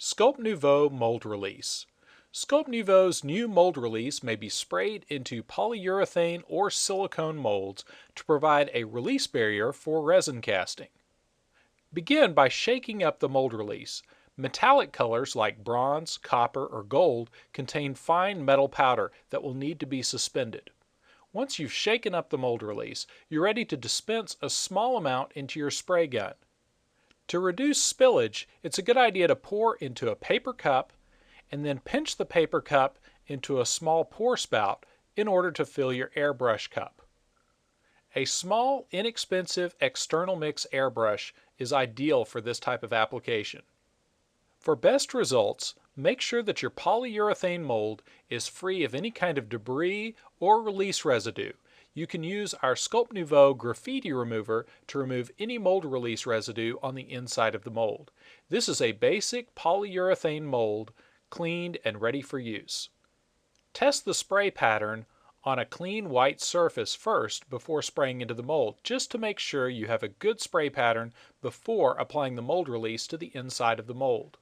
Sculpt Nouveau mold release. Sculpt Nouveau's new mold release may be sprayed into polyurethane or silicone molds to provide a release barrier for resin casting. Begin by shaking up the mold release. Metallic colors like bronze, copper, or gold contain fine metal powder that will need to be suspended. Once you've shaken up the mold release, you're ready to dispense a small amount into your spray gun. To reduce spillage, it's a good idea to pour into a paper cup and then pinch the paper cup into a small pour spout in order to fill your airbrush cup. A small, inexpensive external mix airbrush is ideal for this type of application. For best results, make sure that your polyurethane mold is free of any kind of debris or release residue. You can use our Sculpt Nouveau graffiti remover to remove any mold release residue on the inside of the mold. This is a basic polyurethane mold, cleaned and ready for use. Test the spray pattern on a clean white surface first before spraying into the mold, just to make sure you have a good spray pattern before applying the mold release to the inside of the mold.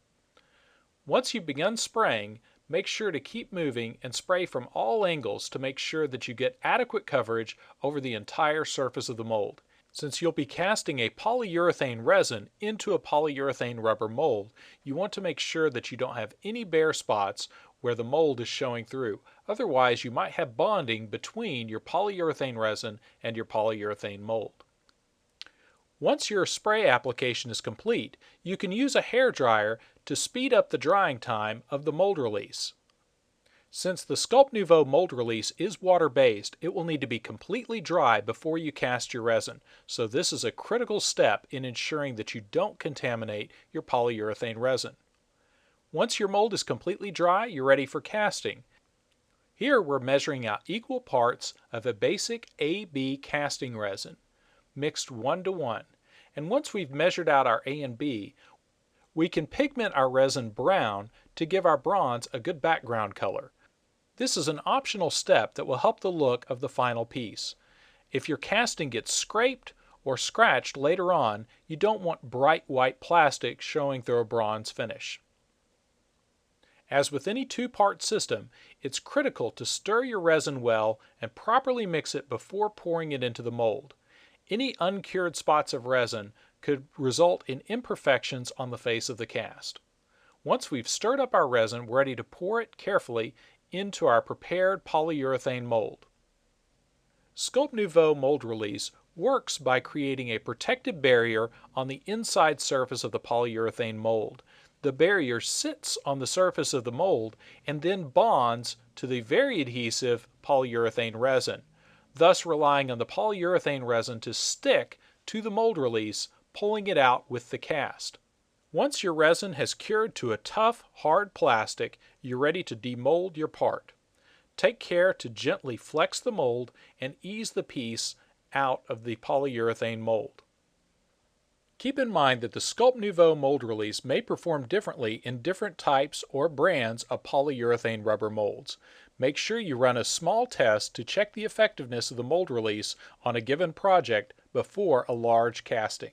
Once you've begun spraying, make sure to keep moving and spray from all angles to make sure that you get adequate coverage over the entire surface of the mold. Since you'll be casting a polyurethane resin into a polyurethane rubber mold, you want to make sure that you don't have any bare spots where the mold is showing through. Otherwise, you might have bonding between your polyurethane resin and your polyurethane mold. Once your spray application is complete, you can use a hair dryer to speed up the drying time of the mold release. Since the Sculpt Nouveau mold release is water-based, it will need to be completely dry before you cast your resin, so this is a critical step in ensuring that you don't contaminate your polyurethane resin. Once your mold is completely dry, you're ready for casting. Here we're measuring out equal parts of a basic AB casting resin, mixed 1:1. And once we've measured out our A and B, we can pigment our resin brown to give our bronze a good background color. This is an optional step that will help the look of the final piece. If your casting gets scraped or scratched later on, you don't want bright white plastic showing through a bronze finish. As with any two-part system, it's critical to stir your resin well and properly mix it before pouring it into the mold. Any uncured spots of resin could result in imperfections on the face of the cast. Once we've stirred up our resin, we're ready to pour it carefully into our prepared polyurethane mold. Sculpt Nouveau mold release works by creating a protective barrier on the inside surface of the polyurethane mold. The barrier sits on the surface of the mold and then bonds to the very adhesive polyurethane resin, thus relying on the polyurethane resin to stick to the mold release, pulling it out with the cast. Once your resin has cured to a tough, hard plastic, you're ready to demold your part. Take care to gently flex the mold and ease the piece out of the polyurethane mold. Keep in mind that the Sculpt Nouveau mold release may perform differently in different types or brands of polyurethane rubber molds. Make sure you run a small test to check the effectiveness of the mold release on a given project before a large casting.